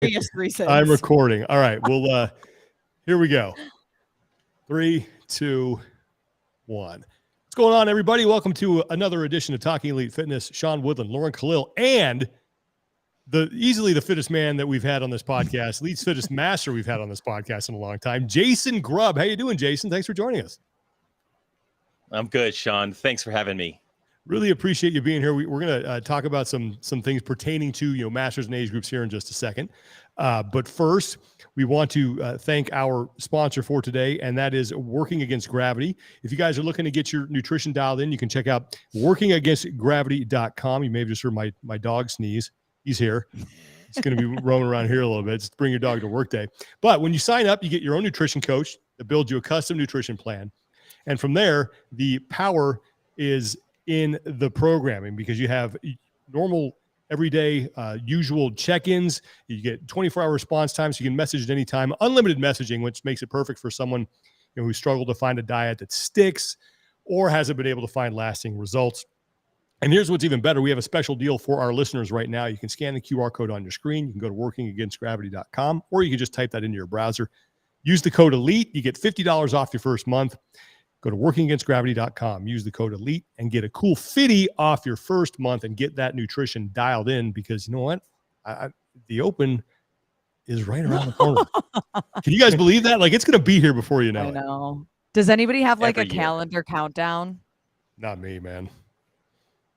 Obvious reasons. I'm recording. All right. Well, here we go. 3, 2, 1. What's going on, everybody? Welcome to another edition of Talking Elite Fitness. Sean Woodland, Lauren Khalil, and easily the fittest man that we've had on this podcast, least fittest master we've had on this podcast in a long time, Jason Grubb. How you doing, Jason? Thanks for joining us. I'm good, Sean. Thanks for having me. Really appreciate you being here. We're going to talk about some things pertaining to masters and age groups here in just a second. But first, we want to thank our sponsor for today, and that is Working Against Gravity. If you guys are looking to get your nutrition dialed in, you can check out workingagainstgravity.com. You may have just heard my dog sneeze. He's here. He's going to be roaming around here a little bit. Just bring your dog to work day. But when you sign up, you get your own nutrition coach that builds you a custom nutrition plan. And from there, the power is in the programming, because you have normal, everyday, usual check-ins. You get 24-hour response time, so you can message at any time. Unlimited messaging, which makes it perfect for someone who struggled to find a diet that sticks or hasn't been able to find lasting results. And here's what's even better. We have a special deal for our listeners right now. You can scan the QR code on your screen. You can go to workingagainstgravity.com, or you can just type that into your browser. Use the code ELITE. You get $50 off your first month. Go to workingagainstgravity.com, use the code ELITE, and get a cool 50 off your first month and get that nutrition dialed in, because you know what? The Open is right around the corner. Can you guys believe that? Like, it's going to be here before you know it. I know. Does anybody have like Every a year. calendar countdown? Not me, man.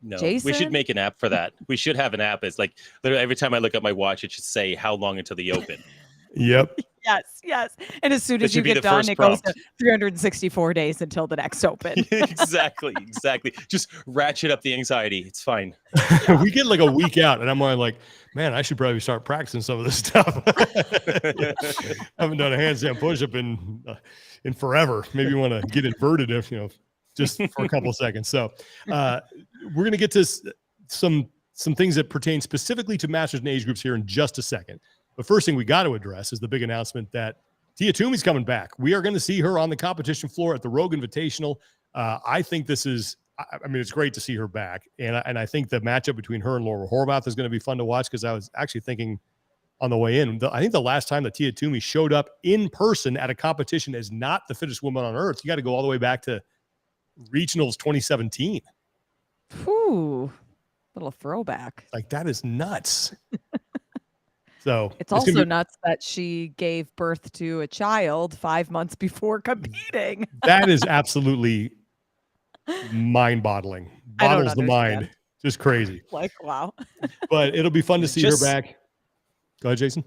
No, Jason? we should make an app for that. We should have an app. It's like literally every time I look at my watch, it should say how long until the Open. Yep. Yes. And as soon That as you should be get the done, first it goes to prompt. 364 days until the next Open. Exactly. Just ratchet up the anxiety. It's fine. We get like a week out, and I'm like, man, I should probably start practicing some of this stuff. Haven't done a handstand push-up in forever. Maybe you want to get inverted if just for a couple of seconds. So we're going to get to some things that pertain specifically to masters and age groups here in just a second. The first thing we got to address is the big announcement that Toomey's coming back. We are going to see her on the competition floor at the Rogue Invitational. I think this is, it's great to see her back. And I think the matchup between her and Laura Horvath is going to be fun to watch, because I was actually thinking on the way in, I think the last time that Toomey showed up in person at a competition as not the fittest woman on earth, you got to go all the way back to regionals 2017. Whew. Little throwback. Like, that is nuts. So It's also nuts that she gave birth to a child 5 months before competing. That is absolutely mind-boggling. I don't Boggles the mind. understand. Just crazy. Like, wow. But it'll be fun to see her back. Go ahead, Jason.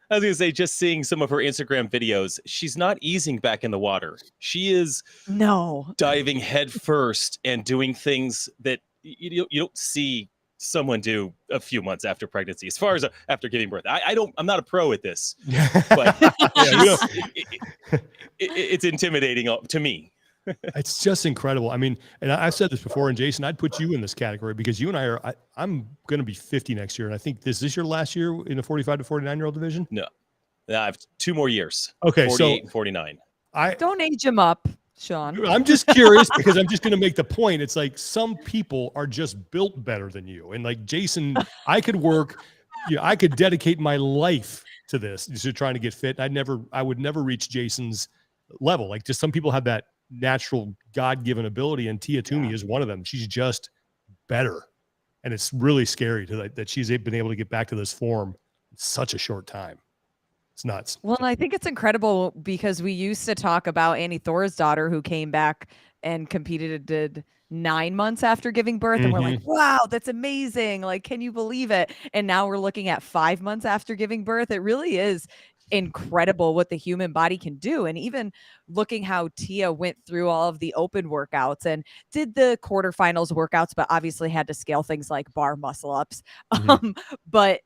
I was going to say, just seeing some of her Instagram videos, she's not easing back in the water. She is diving head first and doing things that you don't see someone do a few months after pregnancy, as far as after giving birth. I'm not a pro at this, but it's intimidating to me. It's just incredible. I mean, and I've said this before, and Jason, I'd put you in this category, because you and I'm going to be 50 next year. And I think this is your last year in the 45 to 49-year-old division. No, I have 2 more years. Okay. 48 and 49. Don't age him up, Sean. I'm just curious, because I'm just going to make the point. It's like, some people are just built better than you. And like Jason, I could work, I could dedicate my life to this, just trying to get fit. I would never reach Jason's level. Like, just some people have that natural God-given ability, and Toomey is one of them. She's just better. And it's really scary that she's been able to get back to this form in such a short time. It's nuts. Well, and I think it's incredible, because we used to talk about Annie Thor's daughter, who came back and competed 9 months after giving birth. And we're like, wow, that's amazing. Like, can you believe it? And now we're looking at 5 months after giving birth. It really is incredible what the human body can do. And even looking how Tia went through all of the open workouts and did the quarterfinals workouts, but obviously had to scale things like bar muscle ups. But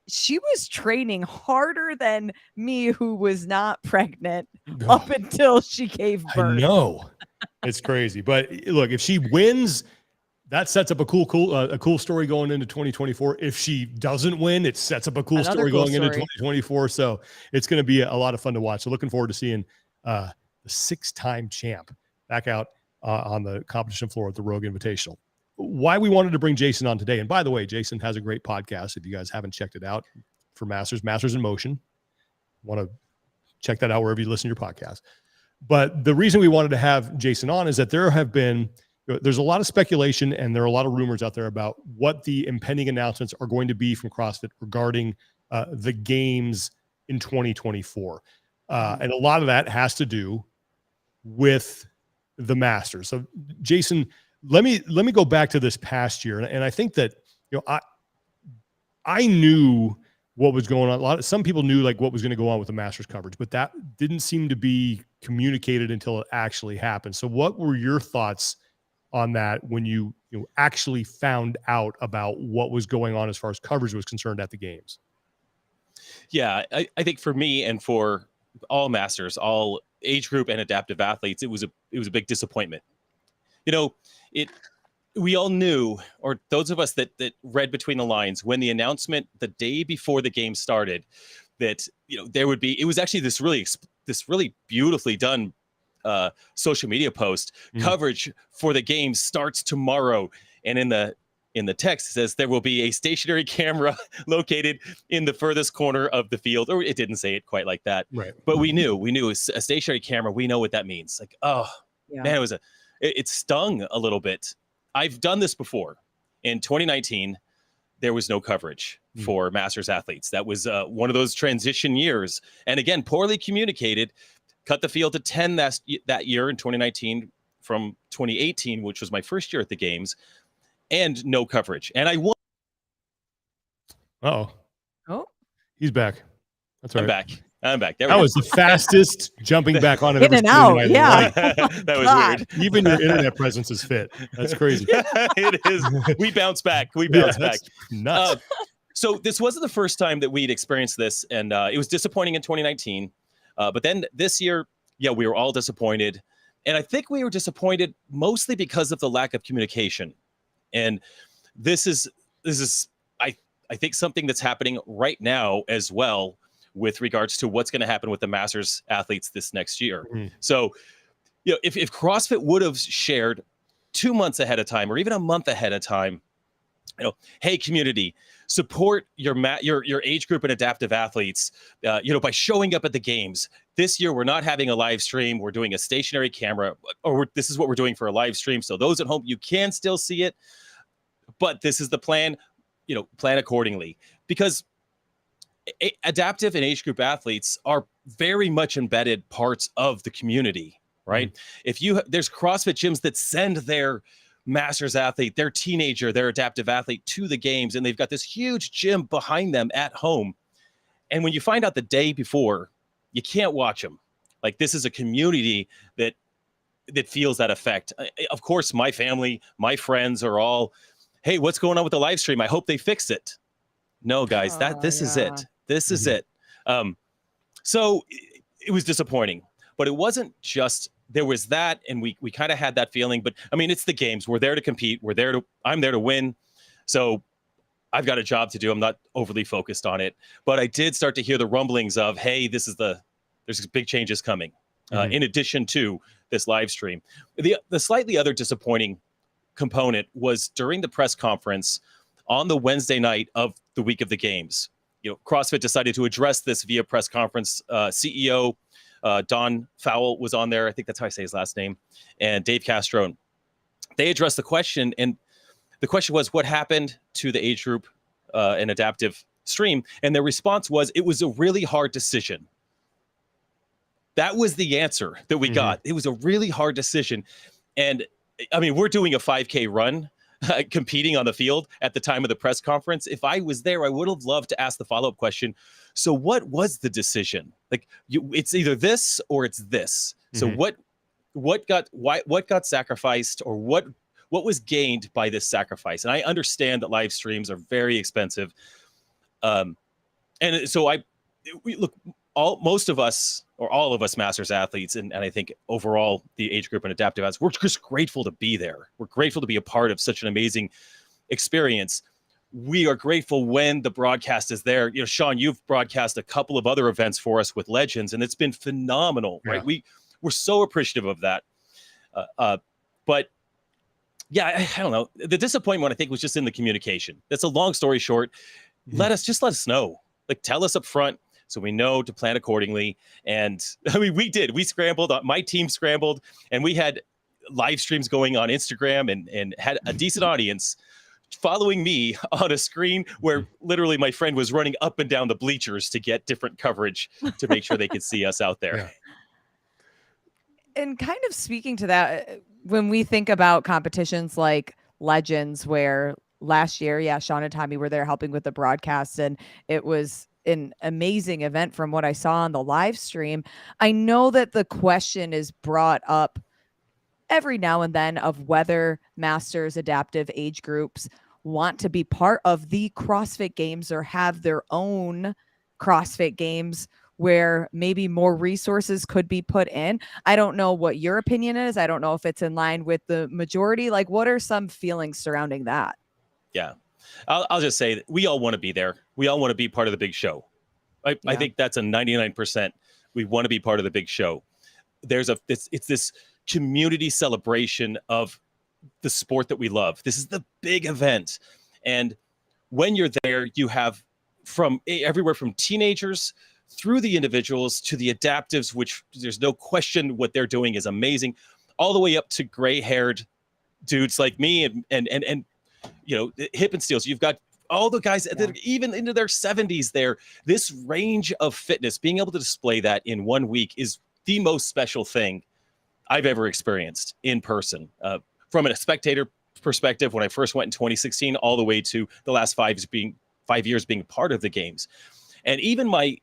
she was training harder than me, who was not pregnant up until she gave birth. I know. It's crazy. But look, if she wins, that sets up a cool story going into 2024. If she doesn't win, it sets up a cool story going into 2024. So it's going to be a lot of fun to watch. So looking forward to seeing the 6-time champ back out on the competition floor at the Rogue Invitational. Why we wanted to bring Jason on today. And by the way, Jason has a great podcast. If you guys haven't checked it out, for Masters in Motion. Want to check that out wherever you listen to your podcast. But the reason we wanted to have Jason on is that there's a lot of speculation and there are a lot of rumors out there about what the impending announcements are going to be from CrossFit regarding the games in 2024. And a lot of that has to do with the Masters. So Jason, let me go back to this past year. And I think that, I knew what was going on. Some people knew like what was going to go on with the Masters coverage, but that didn't seem to be communicated until it actually happened. So what were your thoughts on that when you actually found out about what was going on as far as coverage was concerned at the games? Yeah, I think for me and for all Masters, all age group and adaptive athletes, it was a big disappointment. We all knew, or those of us that read between the lines, when the announcement the day before the game started, that there would be. It was actually this really beautifully done social media post. Coverage for the game starts tomorrow, and in the text it says there will be a stationary camera located in the furthest corner of the field. Or it didn't say it quite like that, right? But we knew a stationary camera. We know what that means. Like, oh man, it stung a little bit. I've done this before. In 2019, there was no coverage for Masters athletes. That was one of those transition years. And again, poorly communicated, cut the field to 10 that year in 2019 from 2018, which was my first year at the games, and no coverage. And I won. Oh, he's back. That's right. I'm back. That was the fastest jumping back on I've ever seen. Yeah. That was weird. Even your internet presence is fit. That's crazy. It is. We bounce back. Back. Nuts. So this wasn't the first time that we'd experienced this, and it was disappointing in 2019. But then this year, we were all disappointed. And I think we were disappointed mostly because of the lack of communication. And this is I think something that's happening right now as well, with regards to what's going to happen with the Masters athletes this next year. So, if CrossFit would have shared 2 months ahead of time, or even a month ahead of time, hey community, support your age group and adaptive athletes, by showing up at the games. This year, we're not having a live stream. We're doing a stationary camera, or this is what we're doing for a live stream. So those at home, you can still see it, but this is the plan, plan accordingly, because adaptive and age group athletes are very much embedded parts of the community, right? There's CrossFit gyms that send their Masters athlete, their teenager, their adaptive athlete to the games, and they've got this huge gym behind them at home. And when you find out the day before, you can't watch them. Like, this is a community that feels that effect. Of course, my family, my friends are all, hey, what's going on with the live stream? I hope they fix it. No, guys, this is it. This is it. So it was disappointing, but it wasn't just, there was that, and we kind of had that feeling, but I mean, it's the games. We're there to compete. I'm there to win. So I've got a job to do. I'm not overly focused on it, but I did start to hear the rumblings of, hey, there's big changes coming, in addition to this live stream. The slightly other disappointing component was during the press conference on the Wednesday night of the week of the games. CrossFit decided to address this via press conference. CEO Don Fowle was on there. I think that's how I say his last name. And Dave Castro. They addressed the question, and the question was, what happened to the age group and adaptive stream? And their response was, it was a really hard decision. That was the answer that we got. It was a really hard decision. And I mean, we're doing a 5K run, competing on the field at the time of the press conference. If I was there, I would have loved to ask the follow-up question. So what was the decision? Like, it's either this or it's this. So what got sacrificed, or what was gained by this sacrifice? And I understand that live streams are very expensive. And so most of us, or all of us Masters athletes, and I think overall the age group and adaptive athletes, we're just grateful to be there. We're grateful to be a part of such an amazing experience. We are grateful when the broadcast is there. Sean, you've broadcast a couple of other events for us with legends, and it's been phenomenal, right? We're so appreciative of that. But yeah, I don't know. The disappointment, I think, was just in the communication. That's a long story short. Let us know. Like, tell us up front so we know to plan accordingly. And I mean, we scrambled, my team scrambled, and we had live streams going on Instagram and had a decent audience following me on a screen where literally my friend was running up and down the bleachers to get different coverage to make sure they could see us out there. Yeah. And kind of speaking to that, when we think about competitions like Legends, where last year, Sean and Tommy were there helping with the broadcast, and it was an amazing event from what I saw on the live stream. I know that the question is brought up every now and then of whether Masters adaptive age groups want to be part of the CrossFit Games or have their own CrossFit Games where maybe more resources could be put in. I don't know what your opinion is. I don't know if it's in line with the majority. Like, what are some feelings surrounding that? Yeah. I'll just say that we all want to be there. We all want to be part of the big show. I think that's a 99%. We want to be part of the big show. It's this community celebration of the sport that we love. This is the big event. And when you're there, you have from everywhere from teenagers through the individuals to the adaptives, which there's no question what they're doing is amazing, all the way up to gray-haired dudes like me and hip and steels. You've got all the guys that are even into their 70s there. This range of fitness, being able to display that in 1 week is the most special thing I've ever experienced in person. From a spectator perspective, when I first went in 2016, all the way to the last 5 years being part of the games. And even my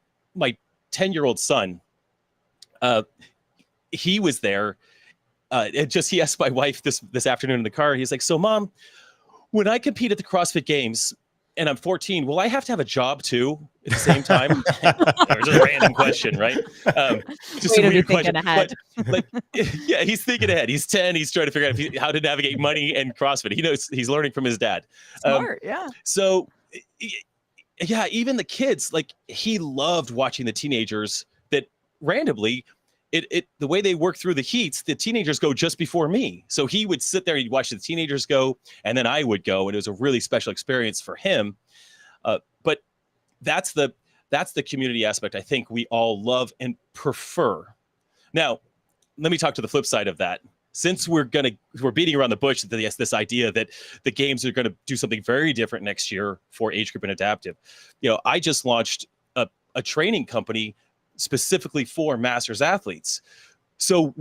10-year-old son, he was there. He asked my wife this afternoon in the car. He's like, "So, Mom, when I compete at the CrossFit Games and I'm 14, will I have to have a job too at the same time?" It's a random question, right? Just a weird question. Ahead. But, yeah, he's thinking ahead. He's 10. He's trying to figure out how to navigate money and CrossFit. He knows he's learning from his dad. Smart, yeah. So, yeah, even the kids, like, he loved watching the teenagers that randomly, the way they work through the heats, the teenagers go just before me. So he would sit there and he'd watch the teenagers go, and then I would go, and it was a really special experience for him. But that's the community aspect I think we all love and prefer. Now, let me talk to the flip side of that. Since we're beating around the bush, this idea that the games are going to do something very different next year for age group and adaptive. I just launched a training company specifically for Masters athletes. So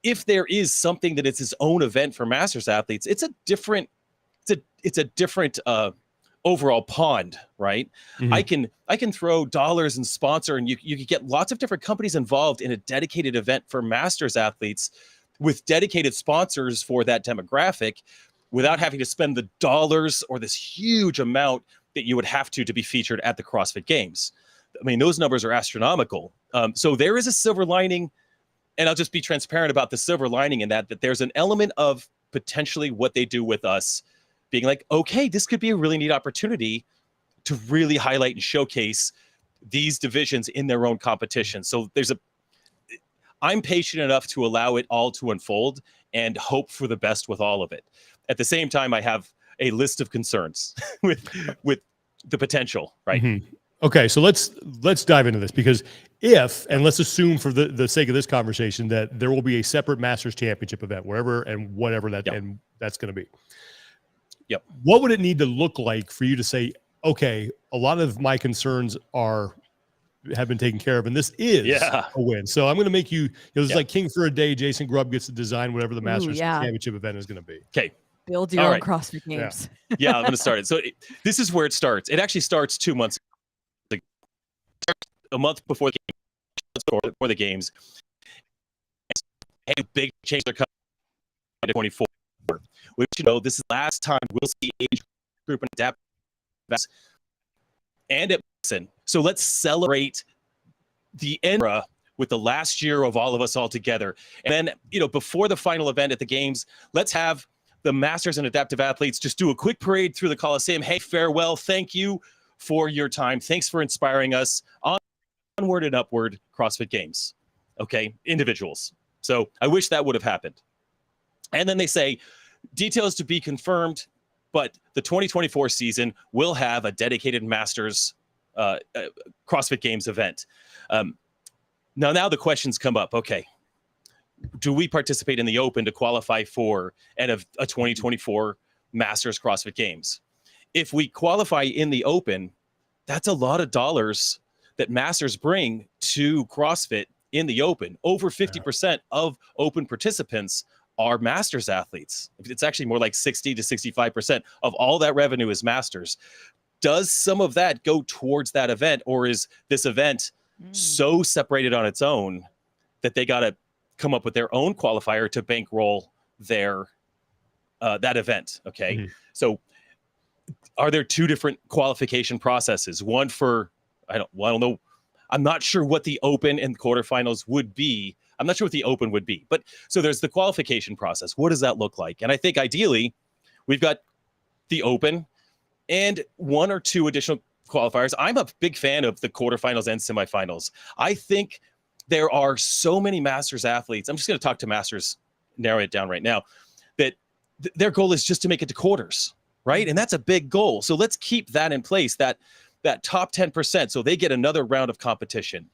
if there is something that is its own event for Masters athletes, it's a different overall pond, right? Mm-hmm. I can throw dollars and sponsor, and you can get lots of different companies involved in a dedicated event for Masters athletes with dedicated sponsors for that demographic without having to spend the dollars or this huge amount that you would have to be featured at the CrossFit Games. I mean, those numbers are astronomical. So there is a silver lining, and I'll just be transparent about the silver lining in that there's an element of potentially what they do with us being like, okay, this could be a really neat opportunity to really highlight and showcase these divisions in their own competition. So I'm patient enough to allow it all to unfold and hope for the best with all of it. At the same time, I have a list of concerns with the potential, right? Mm-hmm. Okay, so let's dive into this, because let's assume for the sake of this conversation that there will be a separate Masters Championship event wherever and whatever and that's going to be. Yep. What would it need to look like for you to say, okay, a lot of my concerns have been taken care of, and this is a win? So I'm going to make you, it's like King for a day. Jason Grubb gets to design whatever the Masters Championship event is going to be. Okay. Build your own CrossFit Games. Yeah, I'm going to start it. So this is where it starts. It actually starts 2 months. A month before the games. Hey, big change are coming to 24. Which, this is the last time we'll see age group and adapt and at Mason. So let's celebrate the era with the last year of all of us all together. And then, before the final event at the games, let's have the Masters and adaptive athletes just do a quick parade through the Coliseum. Hey, farewell. Thank you for your time. Thanks for inspiring us. Onward and upward, CrossFit Games. Okay, individuals. So I wish that would have happened. And then they say, details to be confirmed, but the 2024 season will have a dedicated Masters CrossFit Games event. Now the questions come up. Okay, do we participate in the Open to qualify for a 2024 Masters CrossFit Games? If we qualify in the Open, that's a lot of dollars that Masters bring to CrossFit in the Open. Over 50% of Open participants are Masters athletes. It's actually more like 60 to 65% of all that revenue is Masters. Does some of that go towards that event, or is this event so separated on its own that they got to come up with their own qualifier to bankroll their that event? Okay, so are there two different qualification processes? One for I don't know. I'm not sure what the Open and quarterfinals would be. I'm not sure what the Open would be, but so there's the qualification process. What does that look like? And I think ideally, we've got the Open and one or two additional qualifiers. I'm a big fan of the quarterfinals and semifinals. I think there are so many Masters athletes. I'm just going to talk to Masters, narrow it down right now, that their goal is just to make it to quarters, right? And that's a big goal. So let's keep that in place, that top 10%, so they get another round of competition.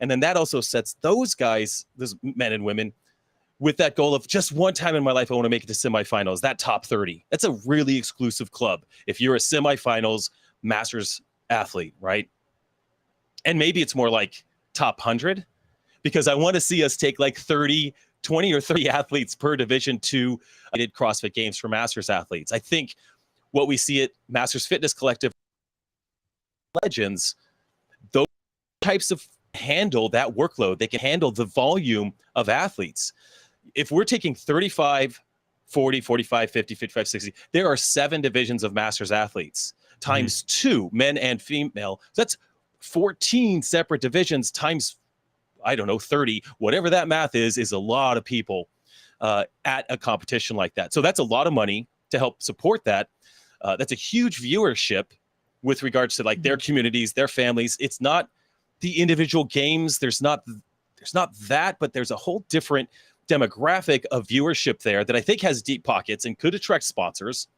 And then that also sets those guys, those men and women, with that goal of just one time in my life, I want to make it to semifinals, that top 30. That's a really exclusive club. If you're a semifinals Masters athlete, right? And maybe it's more like top 100, because I want to see us take like 20 or 30 athletes per division to CrossFit Games for Masters athletes. I think what we see at Masters Fitness Collective Legends, those types of handle that workload. They can handle the volume of athletes. If we're taking 35, 40, 45, 50, 55, 60, there are 7 divisions of Masters athletes times 2, men and female. So that's 14 separate divisions times, I don't know, 30, whatever that math is a lot of people at a competition like that. So that's a lot of money to help support that. That's a huge viewership with regards to like their communities, their families. It's not the individual games. There's not that, but there's a whole different demographic of viewership there that I think has deep pockets and could attract sponsors.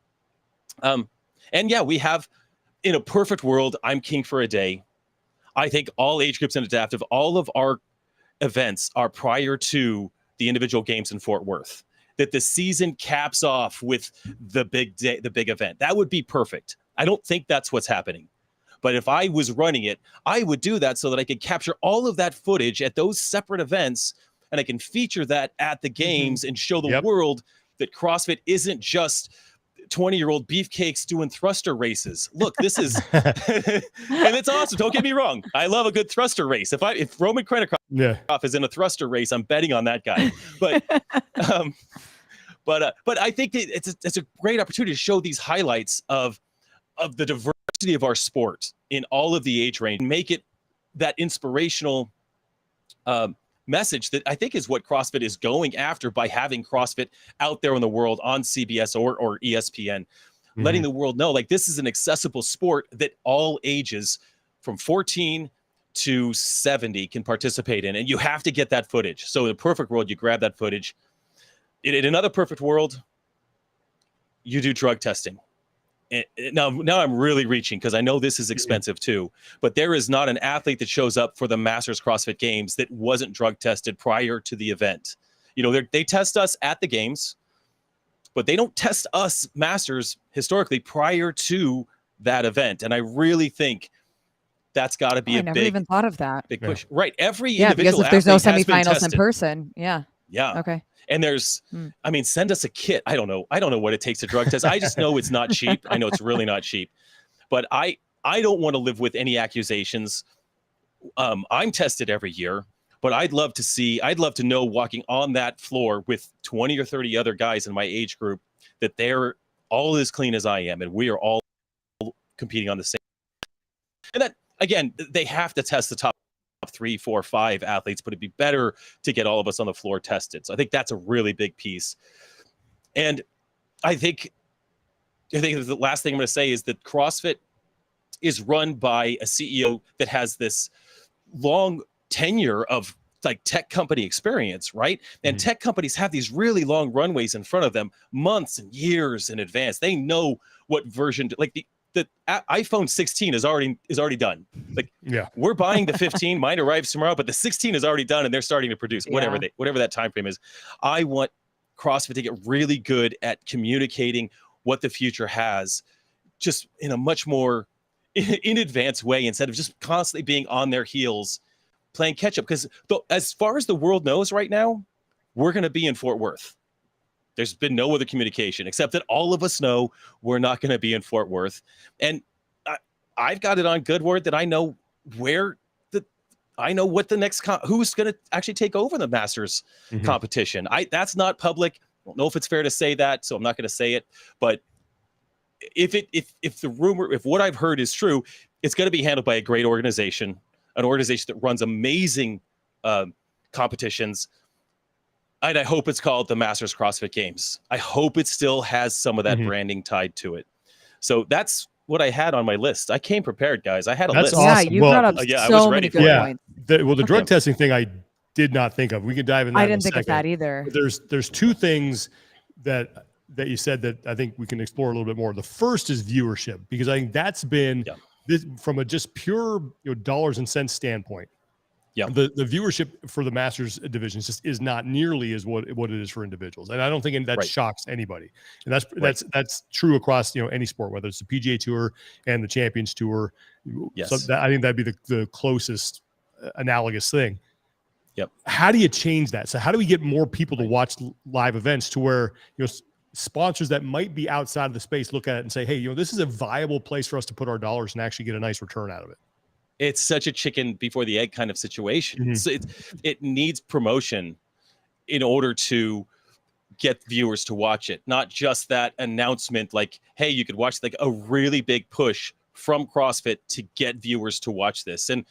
And yeah, we have, in a perfect world, I'm king for a day. I think all age groups and adaptive, all of our events are prior to the individual games in Fort Worth, that the season caps off with the big day, the big event. That would be perfect. I don't think that's what's happening. But if I was running it, I would do that so that I could capture all of that footage at those separate events, and I can feature that at the games and show the world that CrossFit isn't just 20-year-old beefcakes doing thruster races. Look, this is, and it's awesome. Don't get me wrong. I love a good thruster race. If Roman Krennikov is in a thruster race, I'm betting on that guy. But I think it's a great opportunity to show these highlights of the diversity of our sport in all of the age range, make it that inspirational message that I think is what CrossFit is going after by having CrossFit out there in the world on CBS or ESPN, letting the world know like this is an accessible sport that all ages from 14 to 70 can participate in, and you have to get that footage. So in a perfect world, you grab that footage. In another perfect world, you do drug testing. Now I'm really reaching because I know this is expensive too, but there is not an athlete that shows up for the Masters CrossFit Games that wasn't drug tested prior to the event. You know, they test us at the games, but they don't test us Masters historically prior to that event. And I really think that's got to be I never even thought of that. Big push. Right. Every because individual if there's no athlete has been semifinals in tested. person. Yeah. Okay. And there's, I mean, send us a kit. I don't know what it takes to drug test. I just know it's not cheap. I know it's really not cheap. But I don't want to live with any accusations. I'm tested every year, but I'd love to know walking on that floor with 20 or 30 other guys in my age group that they're all as clean as I am, and we are all competing on the same. And that, again, they have to test the top 3, 4, 5 athletes, but it'd be better to get all of us on the floor tested. So I think that's a really big piece. And I think the last thing I'm going to say is that CrossFit is run by a CEO that has this long tenure of like tech company experience, right? And tech companies have these really long runways in front of them, months and years in advance. They know what version, like the iPhone 16 is already done. Like, yeah, we're buying the 15. Mine arrives tomorrow, but the 16 is already done, and they're starting to produce whatever that time frame is. I want CrossFit to get really good at communicating what the future has, just in a much more in advanced way, instead of just constantly being on their heels, playing catch up. Because as far as the world knows right now, we're going to be in Fort Worth. There's been no other communication except that all of us know we're not going to be in Fort Worth. And I've got it on good word that I know what the next who's going to actually take over the Masters competition. That's not public. I don't know if it's fair to say that, so I'm not going to say it. But if what I've heard is true, it's going to be handled by a great organization, an organization that runs amazing competitions. And I hope it's called the Masters CrossFit Games. I hope it still has some of that branding tied to it. So that's what I had on my list. I came prepared, guys. I had a list. Awesome. Yeah, you brought up so many good points. The drug testing thing I did not think of. We could dive in that. I didn't think of that either. But there's two things that you said that I think we can explore a little bit more. The first is viewership, because I think that's been this, from a just pure dollars and cents standpoint. Yeah, the viewership for the Masters division is not nearly as what it is for individuals, and I don't think that shocks anybody. And that's true across any sport, whether it's the PGA Tour and the Champions Tour. Yes, so I think that'd be the closest analogous thing. Yep. How do you change that? So how do we get more people to watch live events to where sponsors that might be outside of the space look at it and say, hey, this is a viable place for us to put our dollars and actually get a nice return out of it? It's such a chicken before the egg kind of situation. So it needs promotion in order to get viewers to watch it. Not just that announcement, like, hey, you could watch, like a really big push from CrossFit to get viewers to watch this. And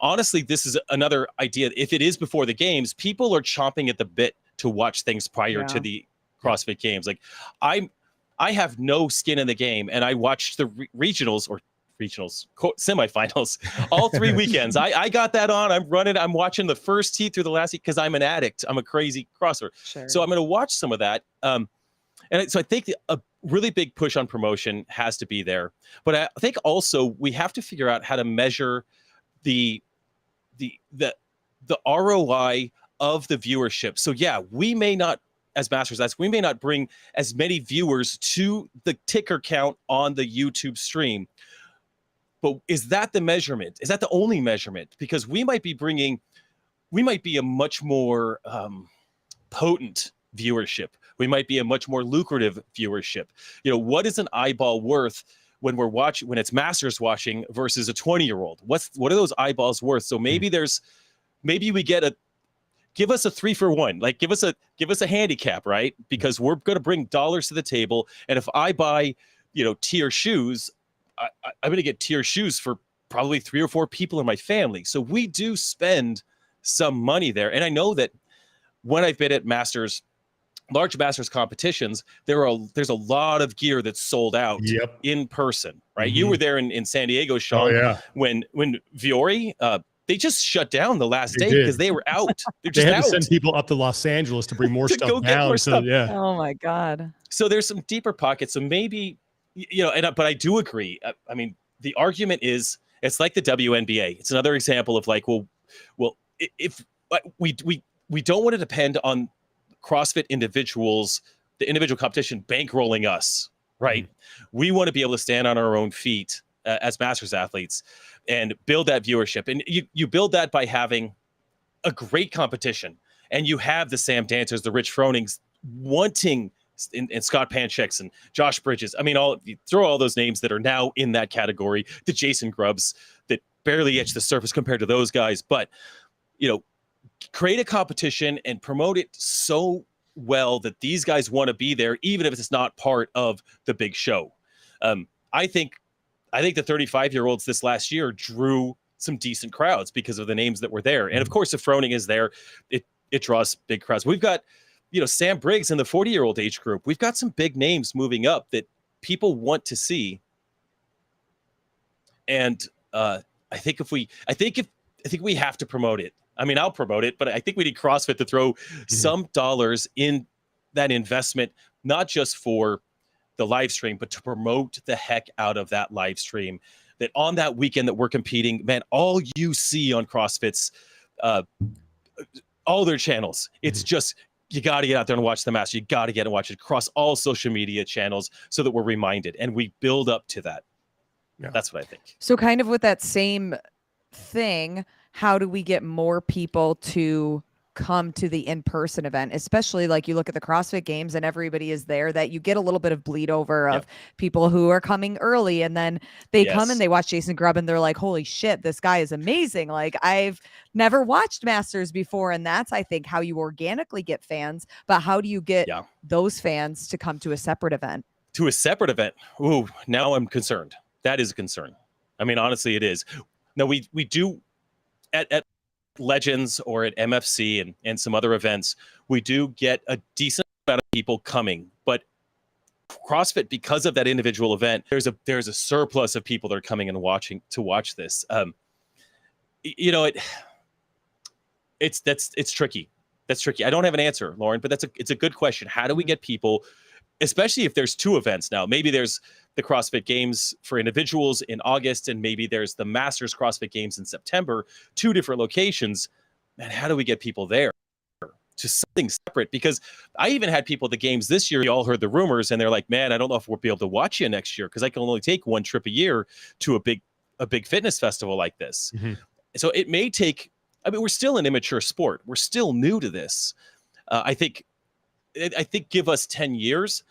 honestly, this is another idea. If it is before the games, people are chomping at the bit to watch things prior to the CrossFit Games. Like, I have no skin in the game, and I watched the regionals semifinals all 3 weekends. I got that on. I'm watching the first heat through the last heat because I'm an addict. I'm a crazy crosser. Sure. So I'm going to watch some of that. And so I think a really big push on promotion has to be there. But I think also we have to figure out how to measure the ROI of the viewership. So yeah, we may not, as Masters, we may not bring as many viewers to the ticker count on the YouTube stream. But is that the measurement? Is that the only measurement? Because we might be a much more potent viewership. We might be a much more lucrative viewership. What is an eyeball worth when it's Masters watching versus a 20-year-old? What are those eyeballs worth? So maybe we give us a 3-for-1, like give us a handicap, right? Because we're going to bring dollars to the table. And if I buy, tier shoes, I'm going to get tier shoes for probably 3 or 4 people in my family. So we do spend some money there. And I know that when I've been at large Masters competitions, there's a lot of gear that's sold out in person, right? You were there in San Diego, Sean, when Viore, they just shut down the last day because they were out. They had to send people up to Los Angeles to bring more stuff down. Oh my God. So there's some deeper pockets. So maybe, but I do agree. I mean, the argument is, it's like the WNBA. It's another example of like, well, if we don't want to depend on CrossFit individuals, the individual competition bankrolling us, right? We want to be able to stand on our own feet as Masters athletes and build that viewership. And you build that by having a great competition. And you have the Sam Dancers, the Rich Fronings wanting, and Scott Pancheks and Josh Bridges. I mean, you throw all those names that are now in that category, the Jason Grubbs that barely etched the surface compared to those guys. But, create a competition and promote it so well that these guys want to be there, even if it's not part of the big show. I think the 35-year-olds this last year drew some decent crowds because of the names that were there. And of course, if Froning is there, it draws big crowds. We've got, Sam Briggs in the 40-year-old age group. We've got some big names moving up that people want to see. And I think we have to promote it. I mean, I'll promote it, but I think we need CrossFit to throw some dollars in that investment, not just for the live stream, but to promote the heck out of that live stream. That on that weekend that we're competing, man, all you see on CrossFit's, all their channels, it's just, you got to get out there and watch the Master. You got to get and watch it across all social media channels so that we're reminded and we build up to that. Yeah. That's what I think. So kind of with that same thing, how do we get more people to come to the in-person event, especially like you look at the CrossFit Games and everybody is there, that you get a little bit of bleed over of people who are coming early and then they come and they watch Jason Grubb and they're like, holy shit, this guy is amazing. Like, I've never watched Masters before. And that's, I think, how you organically get fans. But how do you get those fans to come to a separate event? To a separate event? Ooh, now I'm concerned. That is a concern. I mean, honestly, it is. Now, we do at Legends or at MFC and some other events, we do get a decent amount of people coming, but CrossFit, because of that individual event, there's a surplus of people that are coming and watch this. You know, it's tricky. That's tricky. I don't have an answer, Lauren, but it's a good question. How do we get people, especially if there's two events now? Maybe there's the CrossFit Games for individuals in August, and maybe there's the Masters CrossFit Games in September, 2 different locations. Man, how do we get people there to something separate? Because I even had people at the games this year, you all heard the rumors, and they're like, man, I don't know if we'll be able to watch you next year because I can only take 1 trip a year to a big fitness festival like this. So it may take, I mean, we're still an immature sport. We're still new to this. I think give us 10 years,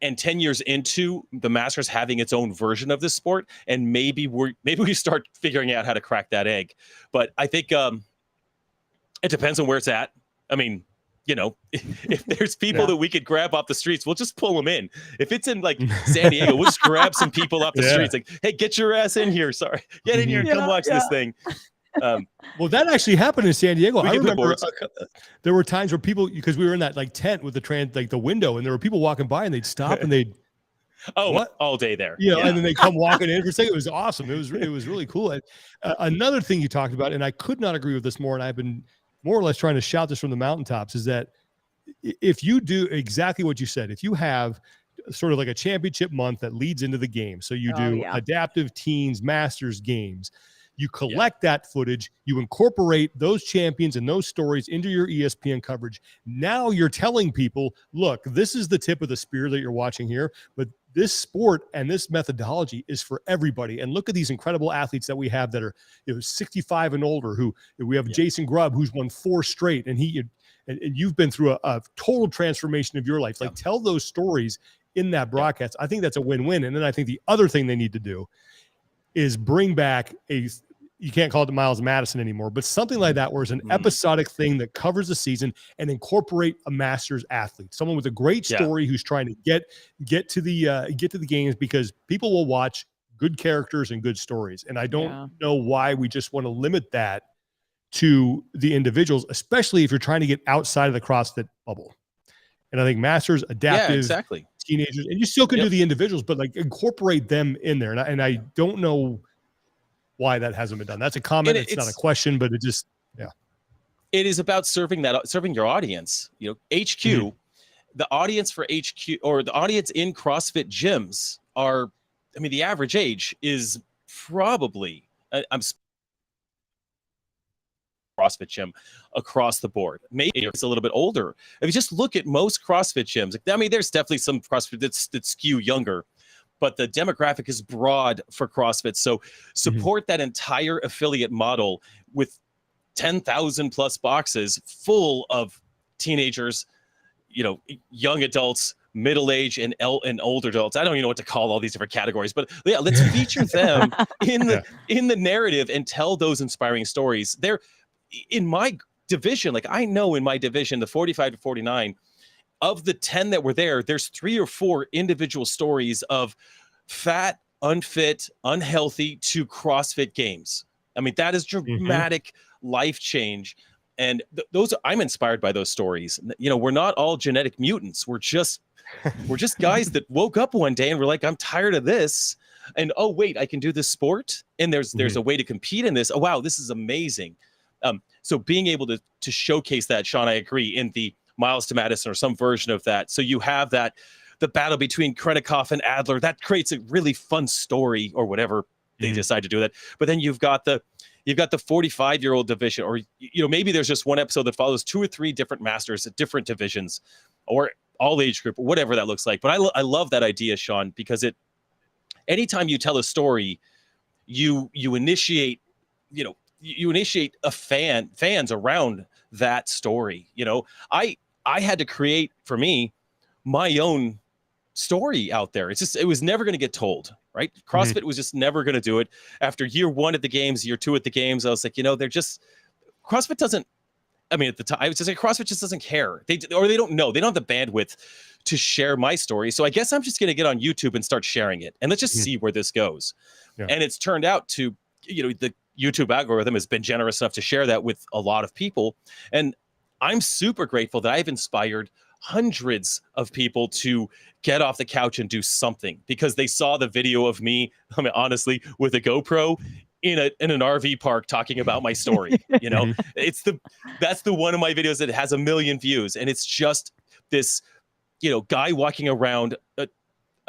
and 10 years into the Masters having its own version of this sport, and maybe we start figuring out how to crack that egg. But I think it depends on where it's at. I mean, you know, if there's people that we could grab off the streets, we'll just pull them in. If it's in like San Diego, we'll just grab some people off the streets. Like, hey, get your ass in here. Sorry, get in here and come watch this thing. Well, that actually happened in San Diego. I remember there were times where people, because we were in that like tent with the window, and there were people walking by and they'd stop and they'd all day there. And then they come walking in for a second. It was awesome. It was really cool. And, another thing you talked about, and I could not agree with this more, and I've been more or less trying to shout this from the mountaintops, is that if you do exactly what you said, if you have sort of like a championship month that leads into the game, so you do adaptive teens, Masters games, you collect that footage, you incorporate those champions and those stories into your ESPN coverage. Now you're telling people, look, this is the tip of the spear that you're watching here, but this sport and this methodology is for everybody. And look at these incredible athletes that we have that are 65 and older, who we have Jason Grubb, who's won 4 straight, and you've been through a total transformation of your life. Like, tell those stories in that broadcast. I think that's a win-win. And then I think the other thing they need to do is bring back you can't call it the Miles Madison anymore, but something like that, where it's an episodic thing that covers the season, and incorporate a Masters athlete, someone with a great story who's trying to get to the games, because people will watch good characters and good stories. And I don't know why we just want to limit that to the individuals, especially if you're trying to get outside of the CrossFit bubble. And I think Masters, adaptive, teenagers, and you still can do the individuals, but like incorporate them in there. And I don't know why that hasn't been done. That's a comment. It's not a question, but it just, it is about serving your audience. You know, HQ, the audience for HQ, or the audience in CrossFit gyms are, I mean, the average age is probably, CrossFit gym across the board. Maybe it's a little bit older. If you just look at most CrossFit gyms, I mean, there's definitely some CrossFit that skew younger, but the demographic is broad for CrossFit. So support that entire affiliate model with 10,000 plus boxes full of teenagers, you know, young adults, middle age, and older adults. I don't even know what to call all these different categories, but yeah, let's feature them in the narrative and tell those inspiring stories. They're in my division. Like, I know in my division, the 45 to 49, of the 10 that were there, there's 3 or 4 individual stories of fat, unfit, unhealthy to CrossFit games. I mean, that is dramatic life change. And I'm inspired by those stories. You know, we're not all genetic mutants. We're just guys that woke up one day and were like, I'm tired of this. And oh, wait, I can do this sport. And there's a way to compete in this. Oh, wow, this is amazing. So being able to showcase that, Sean, I agree, in the Miles to Madison or some version of that. So you have that the battle between Krennikov and Adler. That creates a really fun story or whatever they decide to do that. But then you've got the 45-year-old division, or maybe there's just one episode that follows 2 or 3 different masters at different divisions, or all age group, or whatever that looks like. But I love that idea, Sean, because anytime you tell a story, you initiate fans around that story. I had to create, for me, my own story out there. It was never going to get told, right? CrossFit was just never going to do it. After year 1 at the games, year 2 at the games, I was like, CrossFit doesn't, at the time, I was just like, CrossFit just doesn't care. They don't know. They don't have the bandwidth to share my story. So I guess I'm just going to get on YouTube and start sharing it. And let's just see where this goes. Yeah. And it's turned out to, the YouTube algorithm has been generous enough to share that with a lot of people. And I'm super grateful that I've inspired hundreds of people to get off the couch and do something because they saw the video of me, honestly, with a GoPro in an RV park talking about my story. That's the one of my videos that has 1 million views. And it's just this, guy walking around.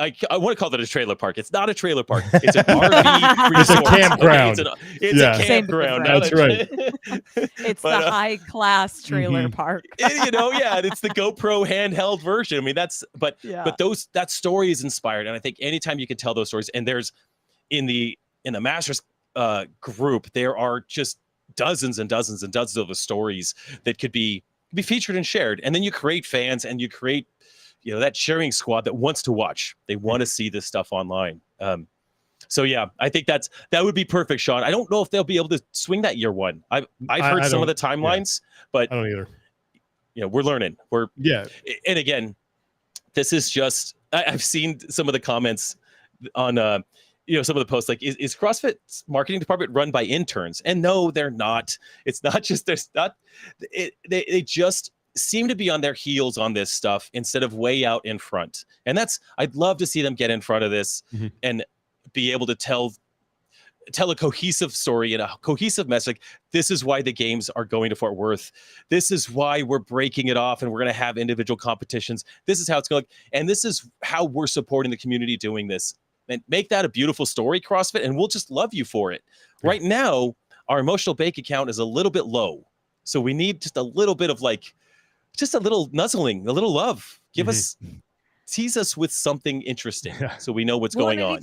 I want to call it a trailer park. It's not a trailer park. It's an RV resort. It's a campground. It's a campground. That's right. It's the high-class trailer park. And it's the GoPro handheld version. But that story is inspired. And I think anytime you can tell those stories, and there's in the Masters group, there are just dozens and dozens and dozens of the stories that could be featured and shared. And then you create fans and you create that sharing squad that wants to watch. They want to see this stuff online. So yeah, I think that would be perfect, Sean. I don't know if they'll be able to swing that year 1. I've heard some of the timelines, but I don't either. We're learning. And again, this is just, I've seen some of the comments on some of the posts, like, is CrossFit's marketing department run by interns? And no, they're not. It's not just, they just seem to be on their heels on this stuff instead of way out in front. And I'd love to see them get in front of this and be able to tell a cohesive story and a cohesive message. This is why the games are going to Fort Worth. This is why we're breaking it off and we're going to have individual competitions. This is how it's going. And this is how we're supporting the community doing this. And make that a beautiful story, CrossFit, and we'll just love you for it. Yeah. Right now, our emotional bank account is a little bit low. So we need just a little bit of just a little nuzzling, a little love. Tease us with something interesting so we know what's going on.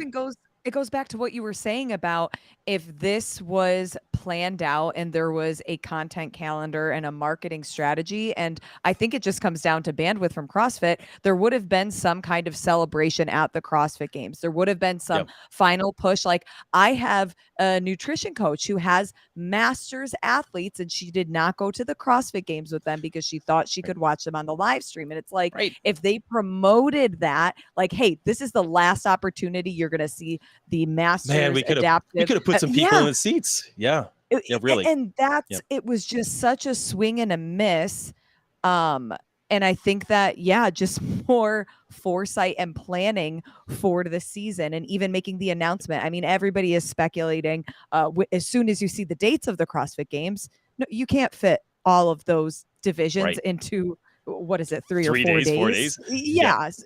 It goes back to what you were saying about if this was planned out and there was a content calendar and a marketing strategy. And I think it just comes down to bandwidth from CrossFit. There would have been some kind of celebration at the CrossFit Games. There would have been some final push. Like, I have a nutrition coach who has masters athletes and she did not go to the CrossFit Games with them because she thought she could watch them on the live stream. And it's like, if they promoted that, like, hey, this is the last opportunity you're going to see the masters adaptive. We could have put some people in the seats. Yeah, really. And it was just such a swing and a miss. And I think that, just more foresight and planning for the season and even making the announcement. I mean, everybody is speculating as soon as you see the dates of the CrossFit Games, no, you can't fit all of those divisions into, what is it, 3 or 4 days? 4 days.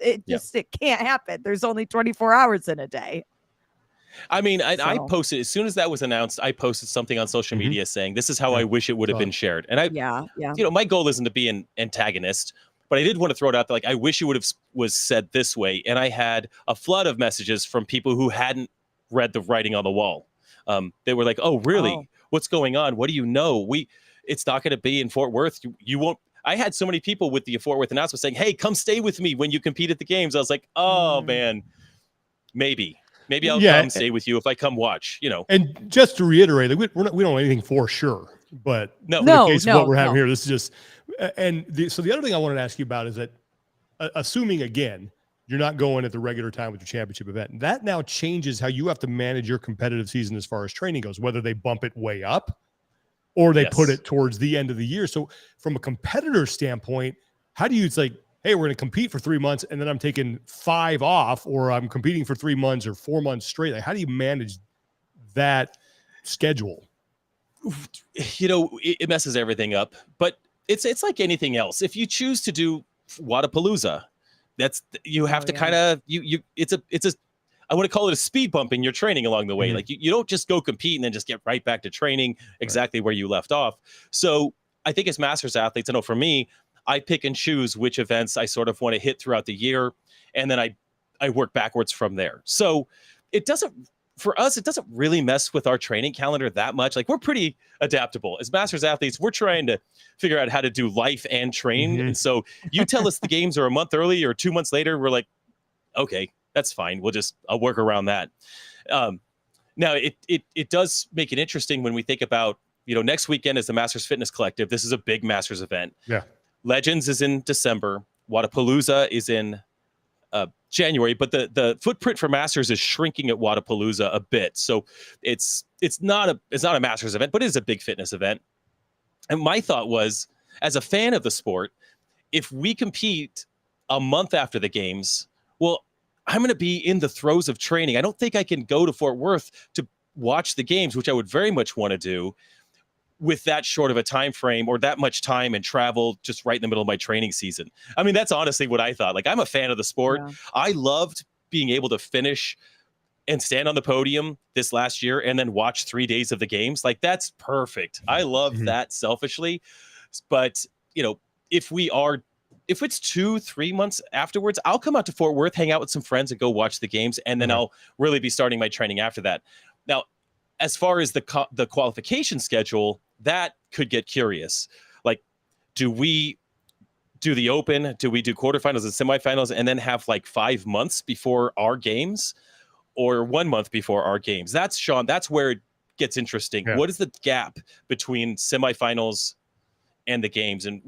It can't happen. There's only 24 hours in a day. I mean, I posted, as soon as that was announced, I posted something on social media saying, this is how I wish it would have been shared. And my goal isn't to be an antagonist, but I did want to throw it out there. Like, I wish it was said this way. And I had a flood of messages from people who hadn't read the writing on the wall. They were like, oh, really? Oh. What's going on? What do you know? It's not going to be in Fort Worth. You won't. I had so many people with the Fort Worth announcement saying, hey, come stay with me when you compete at the games. I was like, oh, man, maybe I'll come stay with you if I come watch, And just to reiterate, we don't know anything for sure, but in the case of what we're having here, this is just, so the other thing I wanted to ask you about is that, assuming again, you're not going at the regular time with your championship event, that now changes how you have to manage your competitive season as far as training goes, whether they bump it way up or they put it towards the end of the year. So from a competitor standpoint, how do you, it's like, hey, we're going to compete for 3 months and then I'm taking 5 off, or I'm competing for 3 months or 4 months straight. Like, how do you manage that schedule? It messes everything up, but it's like anything else. If you choose to do Wadapalooza, you have to kind of it's a I want to call it a speed bump in your training along the way. Mm-hmm. Like you don't just go compete and then just get right back to training exactly where you left off. So I think as masters athletes, I know for me, I pick and choose which events I sort of want to hit throughout the year, and then I work backwards from there. So for us, it doesn't really mess with our training calendar that much. Like, we're pretty adaptable as masters athletes. We're trying to figure out how to do life and train. Mm-hmm. And so you tell us the games are a month early or 2 months later, we're like, okay, that's fine. I'll work around that. Now it does make it interesting when we think about, next weekend is the Masters Fitness Collective. This is a big Masters event. Yeah. Legends is in December. Wadapalooza is in January, but the footprint for Masters is shrinking at Wadapalooza a bit. So it's not a Masters event, but it is a big fitness event. And my thought was, as a fan of the sport, if we compete a month after the games, well, I'm going to be in the throes of training. I don't think I can go to Fort Worth to watch the games, which I would very much want to do, with that short of a time frame or that much time and travel just right in the middle of my training season. I mean, that's honestly what I thought. Like, I'm a fan of the sport. Yeah. I loved being able to finish and stand on the podium this last year and then watch 3 days of the games. Like, that's perfect. I love that selfishly. But, if it's 2-3 months afterwards, I'll come out to Fort Worth, hang out with some friends and go watch the games. And then I'll really be starting my training after that. Now, as far as the qualification schedule, that could get curious. Like, do we do the Open? Do we do quarterfinals and semifinals and then have like 5 months before our games, or 1 month before our games? That's where it gets interesting. Yeah. What is the gap between semifinals and the games? And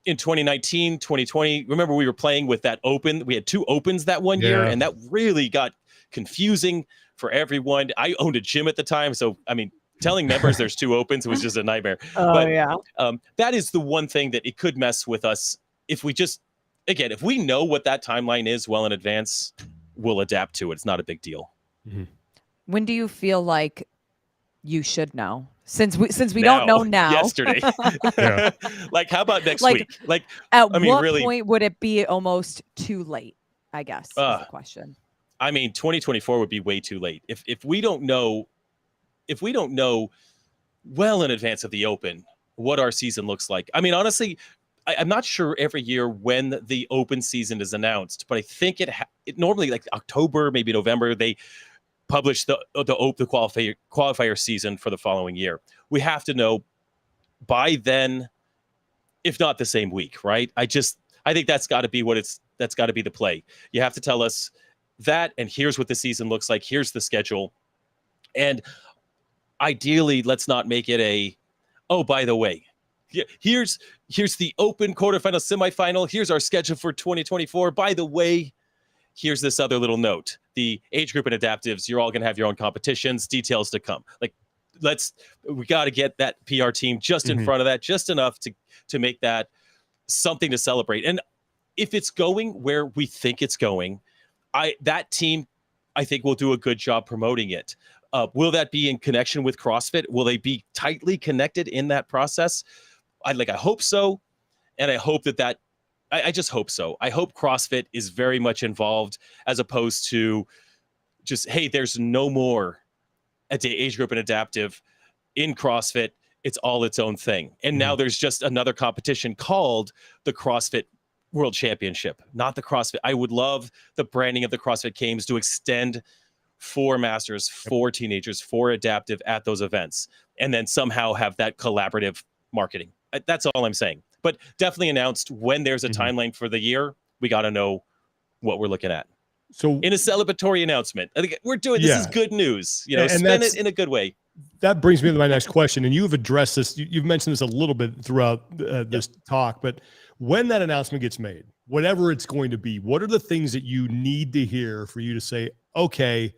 in 2019, 2020, remember we were playing with that Open. We had 2 Opens that one year, and that really got confusing for everyone. I owned a gym at the time, so I mean, telling members there's 2 Opens was just a nightmare. That is the one thing that it could mess with us if we know what that timeline is well in advance, we'll adapt to it. It's not a big deal. Mm-hmm. When do you feel like you should know? Since we don't know now. Yesterday. Like, how about next week? Like, at what point would it be almost too late, I guess, is the question. I mean, 2024 would be way too late. If we don't know well in advance of the Open what our season looks like. I mean, honestly, I'm not sure every year when the Open season is announced, but I think it normally, like October, maybe November, they publish the qualifier season for the following year. We have to know by then, if not the same week, right? I think that's got to be that's got to be the play. You have to tell us that, and here's what the season looks like. Here's the schedule. And ideally, let's not make it by the way, here's the Open quarterfinal, semifinal. Here's our schedule for 2024. By the way, here's this other little note. The age group and adaptives, you're all going to have your own competitions, details to come. Like, we got to get that PR team just in front of that, just enough to make that something to celebrate. And if it's going where we think it's going, that team, I think, will do a good job promoting it. Will that be in connection with CrossFit? Will they be tightly connected in that process? I hope so. And I hope that I just hope so. I hope CrossFit is very much involved, as opposed to just, hey, there's no more at the age group and adaptive in CrossFit. It's all its own thing. And now there's just another competition called the CrossFit World Championship, not the CrossFit. I would love the branding of the CrossFit Games to extend for masters, for teenagers, for adaptive at those events, and then somehow have that collaborative marketing. That's all I'm saying. But definitely announced when there's a timeline for the year. We got to know what we're looking at. So in a celebratory announcement, I think we're doing this is good news. Spin it in a good way. That brings me to my next question. And you've addressed this. You've mentioned this a little bit throughout this talk. But when that announcement gets made, whatever it's going to be, what are the things that you need to hear for you to say, okay,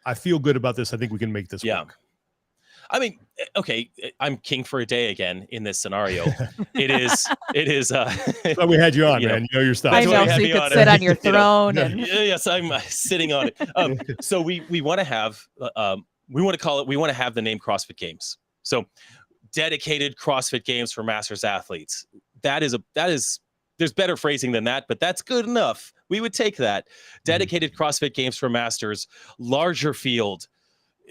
I feel good about this. I think we can make this work. I mean, okay, I'm king for a day again in this scenario. It is. But we had you on, man. You know your stuff. I know, so you could sit on your throne. Yes, I'm sitting on it. So we want to have, we want to have the name CrossFit Games. So dedicated CrossFit Games for masters athletes. There's there's better phrasing than that, but that's good enough. We would take that. Dedicated CrossFit Games for Masters, larger field,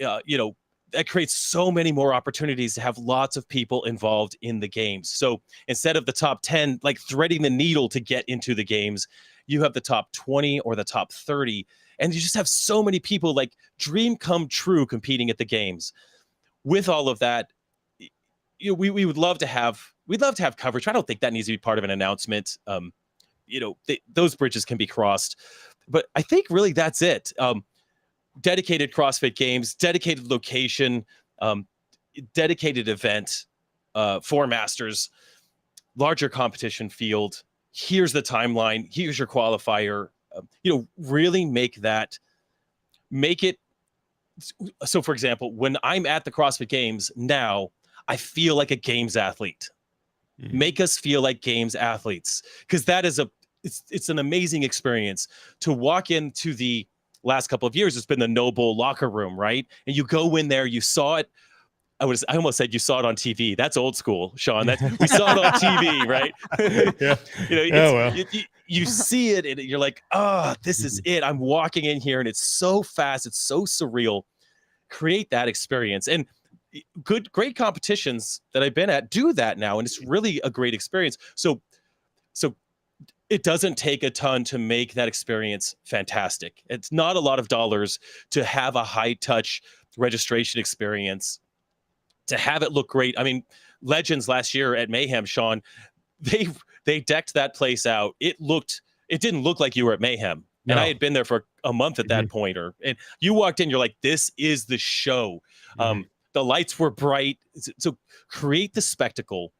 that creates so many more opportunities to have lots of people involved in the games. So instead of the top 10, like threading the needle to get into the games, you have the top 20 or the top 30. And you just have so many people, like dream come true, competing at the games. With all of that, we would love to have, coverage. I don't think that needs to be part of an announcement. Those bridges can be crossed, but I think really that's it. Dedicated CrossFit Games, dedicated location, dedicated event for Masters, larger competition field. Here's the timeline. Here's your qualifier. Really make it. So, for example, when I'm at the CrossFit Games now, I feel like a games athlete. Make us feel like games athletes, because that is it's an amazing experience to walk into the last couple of years. It's been the Noble locker room, right? And you go in there, you saw it. I almost said you saw it on TV. That's old school, Sean. We saw it on TV, right? You see it and you're like, this is it. I'm walking in here and it's so fast. It's so surreal. Create that experience. And great competitions that I've been at do that now. And it's really a great experience. So it doesn't take a ton to make that experience fantastic. It's not a lot of dollars to have a high touch registration experience, to have it look great. I mean, Legends last year at Mayhem, Sean, they decked that place out. It didn't look like you were at Mayhem. No. And I had been there for a month at that point. And you walked in, you're like, this is the show. The lights were bright. So create the spectacle.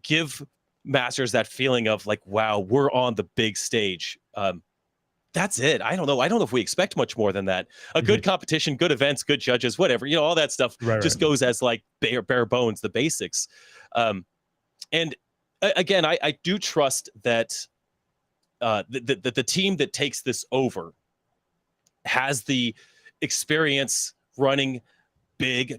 Give Masters that feeling of like, wow, we're on the big stage. That's it. I don't know if we expect much more than that. A good competition, good events, good judges, whatever, all that stuff goes as like bare bones, the basics. And again, I do trust that the team that takes this over has the experience running big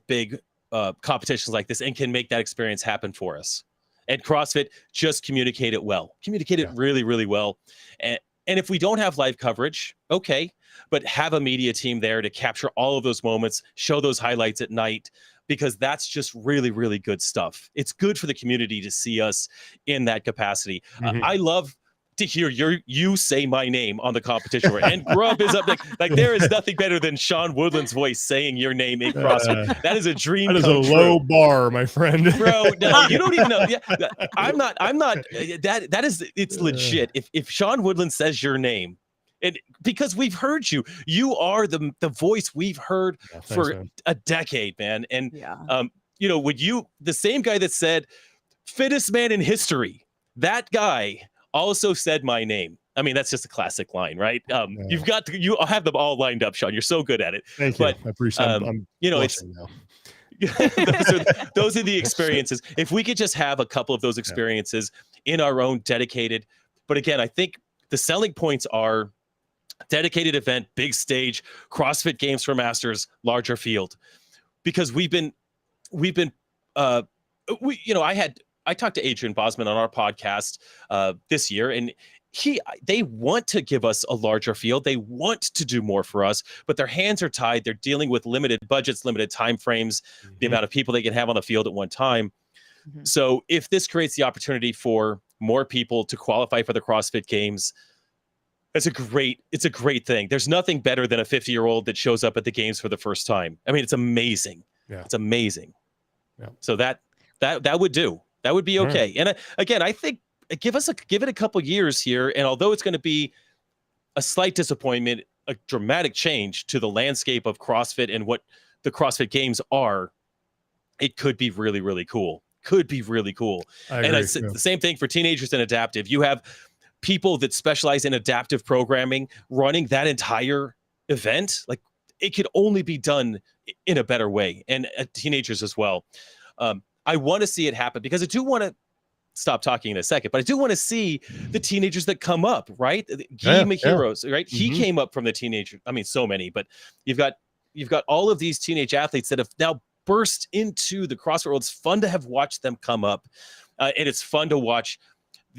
competitions like this and can make that experience happen for us. And CrossFit, just communicate it well. Communicate it really, really well. And if we don't have live coverage, okay, but have a media team there to capture all of those moments, show those highlights at night, because that's just really, really good stuff. It's good for the community to see us in that capacity. I love to hear you say my name on the competition. And Grubb is up there. Like, there is nothing better than Sean Woodland's voice saying your name in CrossFit. That is a dream. That is a low bar, my friend. Bro, no, you don't even know. Yeah, I'm not, that is, it's legit. If Sean Woodland says your name, and because we've heard you are the voice we've heard for a decade, man. And, would the same guy that said fittest man in history, that guy also said my name. I mean, that's just a classic line, right? You have them all lined up, Sean. You're so good at it. Thank you. I appreciate it. Those are the experiences. If we could just have a couple of those experiences in our own dedicated, but again, I think the selling points are dedicated event, big stage, CrossFit Games for Masters, larger field, because I talked to Adrian Bosman on our podcast this year, and they want to give us a larger field. They want to do more for us, but their hands are tied. They're dealing with limited budgets, limited time frames, the amount of people they can have on the field at one time. So if this creates the opportunity for more people to qualify for the CrossFit Games, it's a great thing. There's nothing better than a 50-year-old that shows up at the games for the first time. I mean, it's amazing. Yeah. It's amazing. Yeah. So that would do. That would be okay. And again, I think give it a couple years here. And although it's going to be a slight disappointment, a dramatic change to the landscape of CrossFit and what the CrossFit Games are, it could be really, really cool. Could be really cool. And it's the same thing for teenagers and adaptive. You have people that specialize in adaptive programming running that entire event. Like, it could only be done in a better way, and teenagers as well. I want to see it happen, because I do want to stop talking in a second, but I do want to see the teenagers that come up, right? Guy Mahiros, right? He came up from the teenager. I mean, so many, but you've got all of these teenage athletes that have now burst into the CrossFit world. It's fun to have watched them come up. And it's fun to watch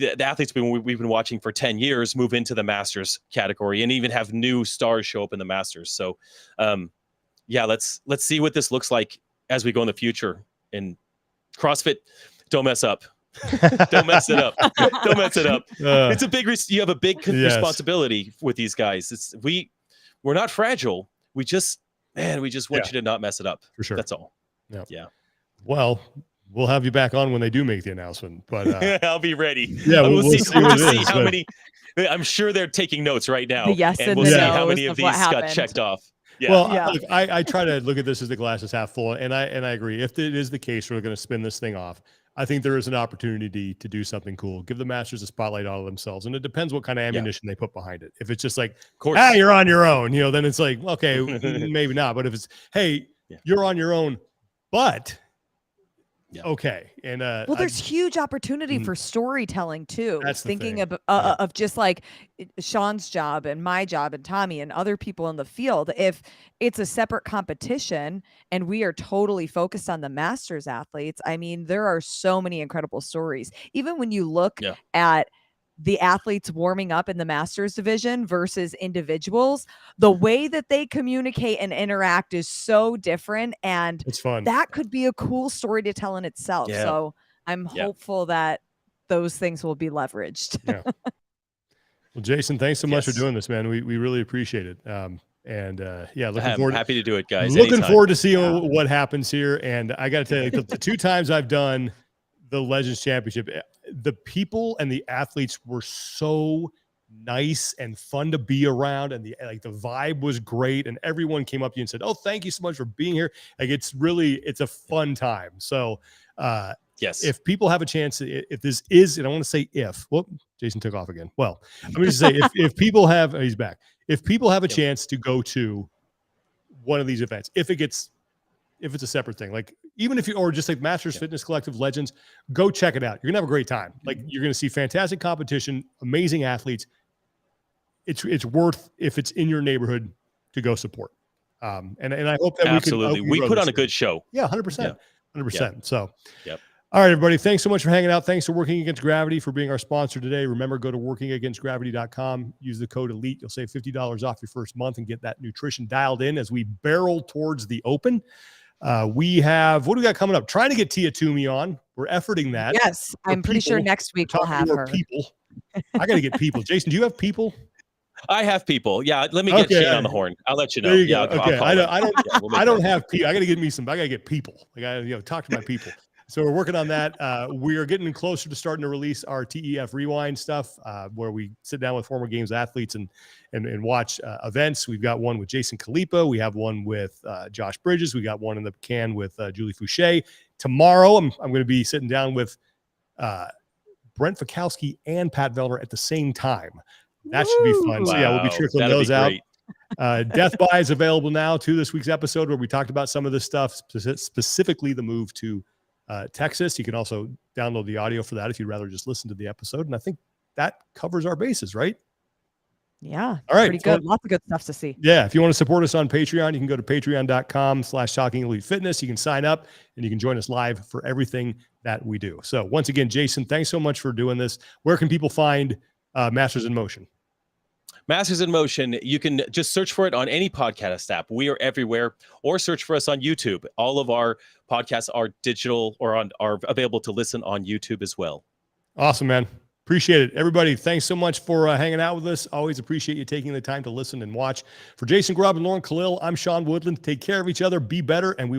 the athletes we've been watching for 10 years move into the Masters category and even have new stars show up in the Masters. So, yeah, let's see what this looks like as we go in the future. And CrossFit, don't mess up. Don't mess it up. Don't mess it up. It's a big you have a big responsibility with these guys. We're not fragile. We just want you to not mess it up. For sure. That's all. Yeah. Well, we'll have you back on when they do make the announcement, but I'll be ready. Yeah, we'll see how many. I'm sure they're taking notes right now. And we'll see how many of these got checked off. Yeah. Well, look, I try to look at this as the glass is half full, and I agree. If it is the case, we're going to spin this thing off. I think there is an opportunity to do something cool. Give the Masters a spotlight out of themselves, and it depends what kind of ammunition they put behind it. If it's just like, you're on your own, then it's like, okay, maybe not. But if it's, hey, you're on your own, but okay. And well, there's huge opportunity for storytelling too. That's thinking of just like Sean's job and my job and Tommy and other people in the field. If it's a separate competition and we are totally focused on the Masters athletes, I mean, there are so many incredible stories. Even when you look at the athletes warming up in the Masters division versus individuals, the way that they communicate and interact is so different, and it's fun. That could be a cool story to tell in itself. So I'm hopeful that those things will be leveraged. Well, Jason, thanks so much for doing this, man. We really appreciate it. Looking forward. Happy to do it, guys. Looking forward to seeing what happens here. And I got to tell you, the 2 times I've done the Legends Championship, the people and the athletes were so nice and fun to be around, and the vibe was great, and everyone came up to you and said, "Oh, thank you so much for being here." Like it's a fun time. So if people have a chance, if this is, and I want to say Jason took off again. Well, I'm going to say if people have, he's back. If people have a chance to go to one of these events, if it's a separate thing, like even if you, or just like Masters Fitness Collective Legends, go check it out. You're gonna have a great time. Like you're gonna see fantastic competition, amazing athletes. It's worth, if it's in your neighborhood, to go support. And I hope that we put on a good show. Yeah, 100%. 100%. So, all right, everybody. Thanks so much for hanging out. Thanks to Working Against Gravity for being our sponsor today. Remember, go to workingagainstgravity.com. Use the code ELITE. You'll save $50 off your first month and get that nutrition dialed in as we barrel towards the Open. We have, what do we got coming up? Trying to get Tia Toomey on. We're efforting that. Yes, I'm pretty sure next week we'll have her. People. I got to get people. Jason, do you have people? I have people. Yeah, let me get Shane on the horn. I'll let you know. I don't have people. I got to get me some. I got to get people. I got to talk to my people. So we're working on that. We are getting closer to starting to release our TEF Rewind stuff, where we sit down with former games athletes and watch events. We've got one with Jason Kalipa. We have one with Josh Bridges. We got one in the can with Julie Fouché. Tomorrow, I'm going to be sitting down with Brent Fikowski and Pat Velver at the same time. That should be fun. So we'll be trickling those out. Death By is available now to this week's episode, where we talked about some of this stuff, specifically the move to Texas. You can also download the audio for that if you'd rather just listen to the episode. And I think that covers our bases, right? Yeah. All right. Pretty good. Lots of good stuff to see. Yeah. If you want to support us on Patreon, you can go to patreon.com/TalkingEliteFitness. You can sign up and you can join us live for everything that we do. So once again, Jason, thanks so much for doing this. Where can people find Masters in Motion? Masters in Motion, you can just search for it on any podcast app. We are everywhere, or search for us on YouTube. All of our podcasts are digital or are available to listen on YouTube as well. Awesome, man. Appreciate it. Everybody, thanks so much for hanging out with us. Always appreciate you taking the time to listen and watch. For Jason Grubb and Lauren Khalil, I'm Sean Woodland. Take care of each other, be better, and we will